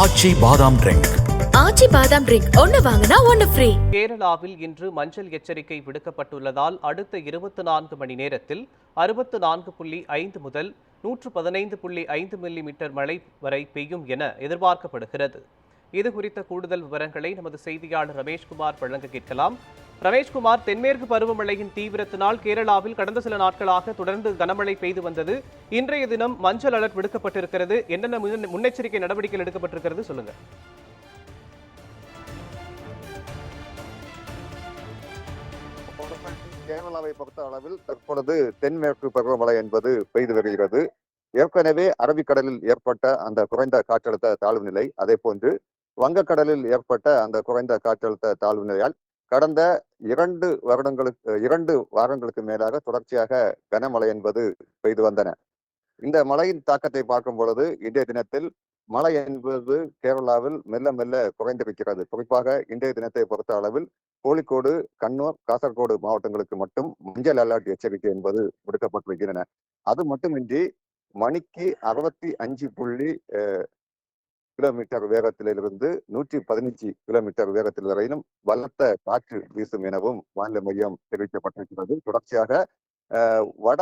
ஆச்சி பாதாம் ட்ரிங்க். ஆச்சி பாதாம் ட்ரிங்க் ஒன்னு வாங்கினா ஒன்னு ஃப்ரீ. கேரளாவில் இன்று மஞ்சள் எச்சரிக்கை விடுக்கப்பட்டுள்ளதால் அடுத்த 24 மணி நேரத்தில் 64.5 முதல் 115.5 மில்லிமீட்டர் மழை வரை பெய்யும் என எதிர்பார்க்கப்படுகிறது. இது குறித்த கூடுதல் விவரங்களை நமது செய்தியாளர் ரமேஷ்குமார் வழங்க கேட்கலாம். ரமேஷ்குமார், தென்மேற்கு பருவமழையின் தீவிரத்தினால் கேரளாவில் கடந்த சில நாட்களாக தொடர்ந்து கனமழை பெய்து வந்தது. இன்றைய தினம் மஞ்சள் அலர்ட் விடுக்கப்பட்டிருக்கிறது. என்னென்ன முன்னெச்சரிக்கை நடவடிக்கைகள் எடுக்கப்பட்டிருக்கிறது சொல்லுங்க. கேரளாவை பொறுத்த அளவில் தற்பொழுது தென்மேற்கு பருவமழை என்பது பெய்து வருகிறது. ஏற்கனவே அரபிக்கடலில் ஏற்பட்ட அந்த குறைந்த காற்றழுத்த தாழ்வு நிலை, அதே போன்று வங்கக்கடலில் ஏற்பட்ட அந்த குறைந்த காற்றழுத்த தாழ்வு நிலையால் கடந்த 2 வாரங்களுக்கு மேலாக தொடர்ச்சியாக கனமழை என்பது பெய்து வந்தன. இந்த மழையின் தாக்கத்தை பார்க்கும் பொழுது இன்றைய தினத்தில் மழை என்பது கேரளாவில் மெல்ல மெல்ல குறைந்திருக்கிறது. குறிப்பாக இன்றைய தினத்தை பொறுத்த அளவில் கோழிக்கோடு, கண்ணூர், காசர்கோடு மாவட்டங்களுக்கு மட்டும் மஞ்சள் அலர்ட் எச்சரிக்கை என்பது விடுக்கப்பட்டிருக்கின்றன. அது மட்டுமின்றி மணிக்கு 65 கிலோமீட்டர் வேகத்திலிருந்து 115 கிலோமீட்டர் வேகத்தில் வரையிலும் பலத்த காற்று வீசும் எனவும் வானிலை மையம் தெரிவிக்கப்பட்டிருக்கிறது. தொடர்ச்சியாக வட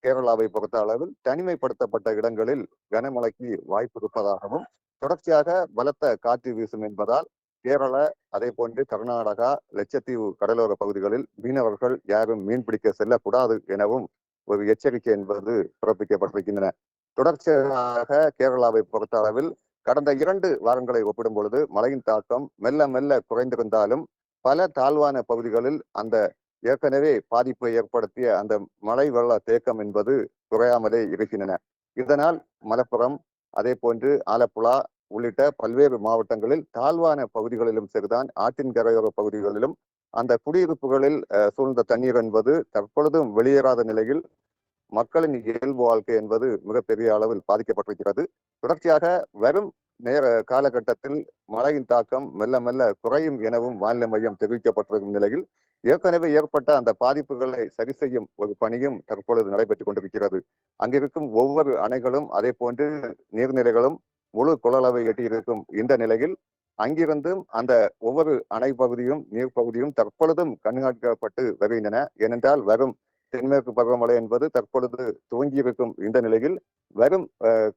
கேரளாவை பொறுத்த அளவில் தனிமைப்படுத்தப்பட்ட இடங்களில் கனமழைக்கு வாய்ப்பு இருப்பதாகவும், தொடர்ச்சியாக பலத்த காற்று வீசும் என்பதால் கேரள, அதே போன்று கர்நாடகா, லட்சத்தீவு கடலோர பகுதிகளில் மீனவர்கள் யாரும் மீன்பிடிக்க செல்லக்கூடாது எனவும் ஒரு எச்சரிக்கை என்பது பிறப்பிக்கப்பட்டிருக்கின்றன. தொடர்ச்சியாக கேரளாவை பொறுத்த அளவில் கடந்த 2 வாரங்களை ஒப்பிடும் பொழுது மழையின் தாக்கம் மெல்ல மெல்ல குறைந்திருந்தாலும் பல தாழ்வான பகுதிகளில் அந்த ஏற்கனவே பாதிப்பை ஏற்படுத்திய அந்த மழை வெள்ள தேக்கம் என்பது குறையாமலே இருக்கின்றன. இதனால் மலப்புரம், அதே போன்று ஆலப்புழா உள்ளிட்ட பல்வேறு மாவட்டங்களில் தாழ்வான பகுதிகளிலும் சரிதான், ஆற்றின் கரையோர பகுதிகளிலும் அந்த குடியிருப்புகளில் சூழ்ந்த தண்ணீர் என்பது தற்பொழுதும் வெளியேறாத நிலையில் மக்களின் இயல்பு வாழ்க்கை என்பது மிகப்பெரிய அளவில் பாதிக்கப்பட்டிருக்கிறது. தொடர்ச்சியாக வரும் காலகட்டத்தில் மழையின் தாக்கம் மெல்ல மெல்ல குறையும் எனவும் வானிலை மையம் தெரிவிக்கப்பட்டிருக்கும் நிலையில் ஏற்கனவே ஏற்பட்ட அந்த பாதிப்புகளை சரி செய்யும் ஒரு பணியும் தற்பொழுது நடைபெற்றுக் கொண்டிருக்கிறது. அங்கிருக்கும் ஒவ்வொரு அணைகளும், அதே போன்று நீர்நிலைகளும் முழு கொள்ளளவை எட்டியிருக்கும் இந்த நிலையில் அங்கிருந்தும் அந்த ஒவ்வொரு அணை பகுதியும் நீர் பகுதியும் தற்பொழுதும் கண்காணிக்கப்பட்டு வருகின்றன. ஏனென்றால் வரும் தென்மேற்கு பருவமழை என்பது தற்பொழுது துவங்கியிருக்கும் இந்த நிலையில் வரும்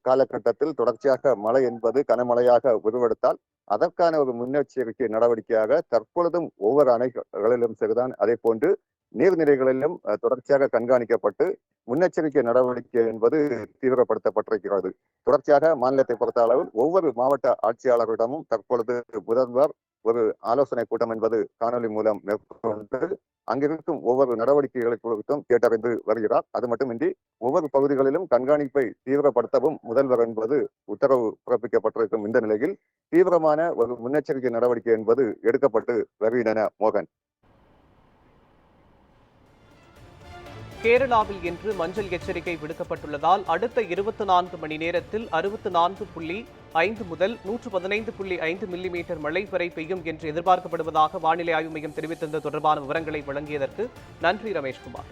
காலகட்டத்தில் தொடர்ச்சியாக மழை என்பது கனமழையாக உருவெடுத்தால் அதற்கான ஒரு முன்னெச்சரிக்கை நடவடிக்கையாக தற்பொழுதும் ஒவ்வொரு அணைகளிலும் சரிதான், அதே போன்று நீர்நிலைகளிலும் தொடர்ச்சியாக கண்காணிக்கப்பட்டு முன்னெச்சரிக்கை நடவடிக்கை என்பது தீவிரப்படுத்தப்பட்டிருக்கிறது. தொடர்ச்சியாக மாநிலத்தை பொறுத்த அளவில் ஒவ்வொரு மாவட்ட ஆட்சியாளர்களிடமும் தற்பொழுது முதல்வர் ஒரு ஆலோசனை கூட்டம் என்பது காணொலி மூலம் மேற்கொண்டு அங்கிருக்கும் ஒவ்வொரு நடவடிக்கைகளை குறித்தும் கேட்டறிந்து வருகிறார். அது மட்டுமின்றி ஒவ்வொரு பகுதிகளிலும் கண்காணிப்பை தீவிரப்படுத்தவும் முதல்வர் என்பது உத்தரவு பிறப்பிக்கப்பட்டிருக்கும் இந்த நிலையில் தீவிரமான ஒரு முன்னெச்சரிக்கை நடவடிக்கை என்பது எடுக்கப்பட்டு வருகின்றன. மோகன், கேரளாவில் இன்று மஞ்சள் எச்சரிக்கை விடுக்கப்பட்டுள்ளதால் அடுத்த 24 மணி நேரத்தில் 64.5 முதல் 115.5 மில்லிமீட்டர் மழை வரை பெய்யும் என்று எதிர்பார்க்கப்படுவதாக வானிலை ஆய்வு மையம் தெரிவித்தது தொடர்பான விவரங்களை வழங்கியதற்கு நன்றி ரமேஷ்குமார்.